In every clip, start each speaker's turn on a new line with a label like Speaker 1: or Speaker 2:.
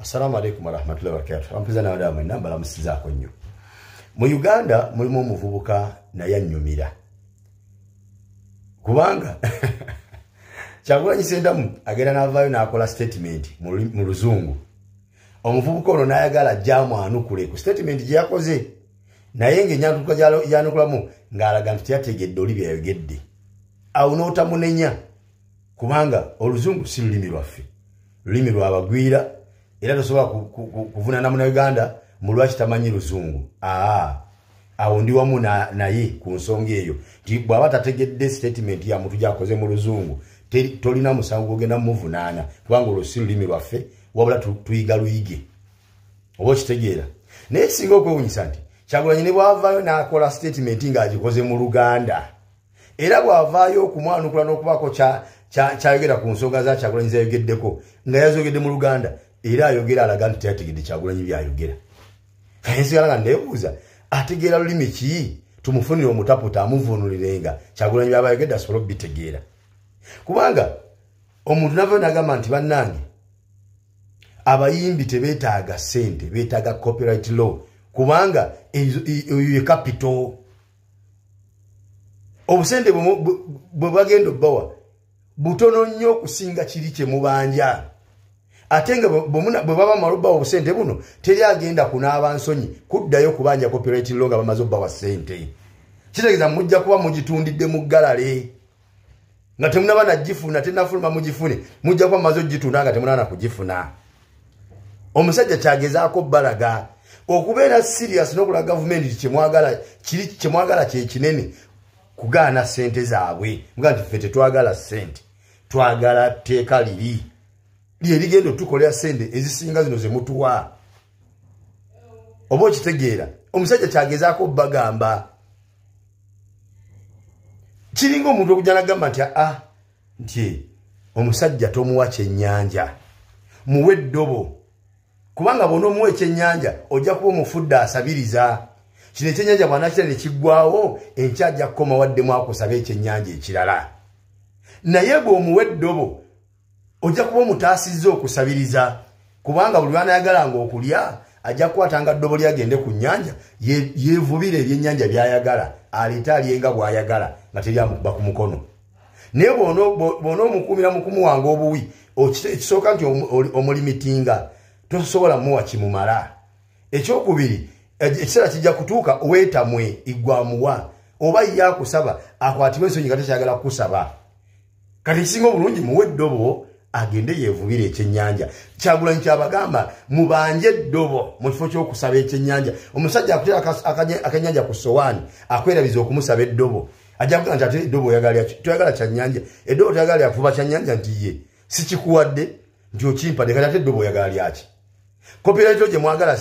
Speaker 1: Assalamu alaikum warahmatullahi wabarakatuh. Ampiza na wadamu namba la msiza nnyo. Mu Uganda mulimu omuvubuka naye annyumira. Kubanga Kyagulanyi Ssentamu agenda n'avaayo n'akola statement mu Luzungu. Omuvubuka ono n'ayagala ajjaamu anukule ku statement gye yakoze. Naye ng'ennyantuka gy'anukulamu ng'alaga nti teyategedde oli bye yayogedde. Awo n'otamunenya kubanga Oluzungu si lulimi lwaffe. Lulimi lw'abagwira era tosobola kuvunaana Munnayuganda mu lwaki tamanyi Luzungu. Awo ndi wamu naye ku nsonga eyo nti bw'aba tategedde statement ya muntu gy'akoze mu Luzungu tolina musango gw'ogenda mumuvunaana kubanga olwo si lulimi lwaffe wabula tuyiga luyige. Oba okitegeera. Naye singa okwewunyisa nti Kyagulanyi ne bw'avaayo n'akola statement ng'agikoze mu Luganda era bw'avaayo okumwanukula n'okubaako kyayogera ku nsonga za Kyagulanyi zayogeddeko nga yazogedde mu Luganda era ayogera alaga nti teyategedde Kyagulanyi byayogera. Nsigala nga nneebuuza ategeera lulimi ki tumufunire omutaputa amuvunulirenga Kyagulanyi byaba ayogedde asobole okubitegeera. Kubanga omuntu navaayo n'agamba nti bannange abayimbi tebeetaaga ssente, beetaaga copyright law kubanga eyo ye capital. Obusente bwe bagenda obbawa butono nnyo okusinga kiri kye mubanja. Ate nga bwe baba malubbawo obusente buno teri agenda kunaaba nsonyi kuddayo kubanja copyright law nga bamaze obbawa ssente. Kitegeeza mujja kuba mugitundidde mu ggalale nga temunaba nagifuna tenafuluma mugifune mujja kuba mumaze ogitunda nga temunaana kugifuna. Omusajja kyagezaako balaga okubeera serious n'okulaga gavumenti kyemwagala kye kinene kugaana ssente zaabwe. Muga nti ffe tetwagala ssente, twagala tteeka liri lyerigenda otukolera ssente ezisinga zino ze mutuwa. Oba okitegeera. Omusajja kyagezaako bagamba kiringa omuntu okujja n'agamba nti nti omusajja tomuwa kyennyanja muwe eddobo kubanga bw'onoomuwa ekyennyanja ojja kuba omufudde asabiriza. Kino ekyennyanja bw'anaakira ne kiggwawo enkya ajja kukoma waddemu akusaba ekyennyanja ekirala. Naye bw'omuwa eddobo ojja kuba omutaasizza okusabiriza kubanga buli lw'anaayagalanga okulya ajja kukwatanga ddobo lyagende ku nnyanja yeevubira ebyennyanja by'ayagala aleete alyenga bw'ayagala nga teryamukuba ku mukono. Naye bw'onoomukuumira mu kumuwanga obuwi ekisooka nti omulimitinga tosobola muwa kimumala. Ekyokubiri ekiseera kijja kutuuka weetamwe igwamuwa oba ye akusaba akwatibwa ensonyi nga tekyagala kukusaba. Kati ekisinga obulungi muwe eddobo agende yeevubira ekyennyanja. Kyagulanyi kyabagamba mubanje eddobo mu kifo ky'okusaba ekyennyanja. Omusajja akuteera akennyanja ku sowaani akwerabiza okumusaba eddobo ajja kugaa nti ate eddobo oyagala toyagala kyannyanja eddobo toyagala lyakuvuba kyannyanja nti ye sikikuwadde nti okimpadde kati ate eddobo oyagala lyaki. Copyright gye mwagala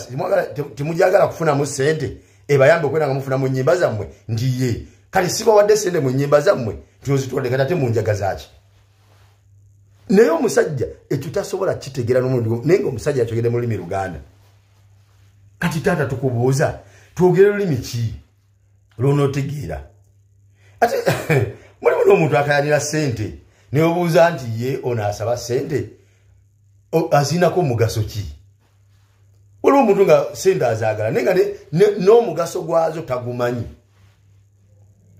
Speaker 1: temugyagala kufunamu ssente ebayambe okwenda nga mufuna mu nnyimba zammwe nti ye kati sibawadde ssente mu nnyimba zammwe nti ozitwadde kati ate munjaga zaaki. Naye omusajja ekyo tasobola kitegeera n'omuntu naye ng'omusajja akyogedde mu lulimi Luganda. Kati taata tukubuuza twogere lulimi ki lw'onootegeera? Ate mulimu n'omuntu akayanira ssente naye obuuza nti ye ono asaba ssente azinako mugaso ki? Waliwo omuntu nga ssente azaagala naye nga n'omugaso gwazo tagumanyi.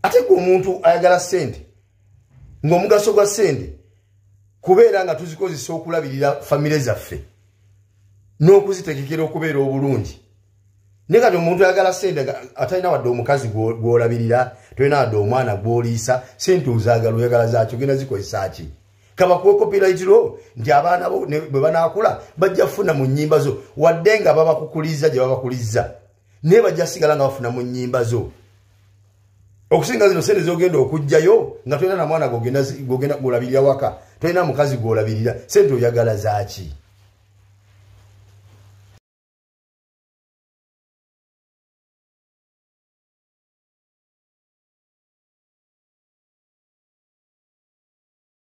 Speaker 1: Ate gwe omuntu ayagala ssente ng'omugaso gwa ssente kubeera nga tuzikozesa okulabirira famire zaffe n'okuzitegekera okubeera obulungi. Naye kati omuntu ayagala ssente atalina wadde omukazi gw'olabirira tolina wadde omwana gw'oliisa ssente ozaagala oyagala zaaki ogenda zikozesa ki? Kabakuwe copyright law nti abaana bo bwe banaakula bajja kufuna mu nnyimba zo wadde nga babakukuliza gye babakuliza naye bajja sigala nga bafuna mu nnyimba zo. Okusinga zino ssente z'ogenda okugjayo nga tolina na mwana gw'ogenda gw'olabirira waka tolina mukazi gw'olabirira ssente oyagala zaaki?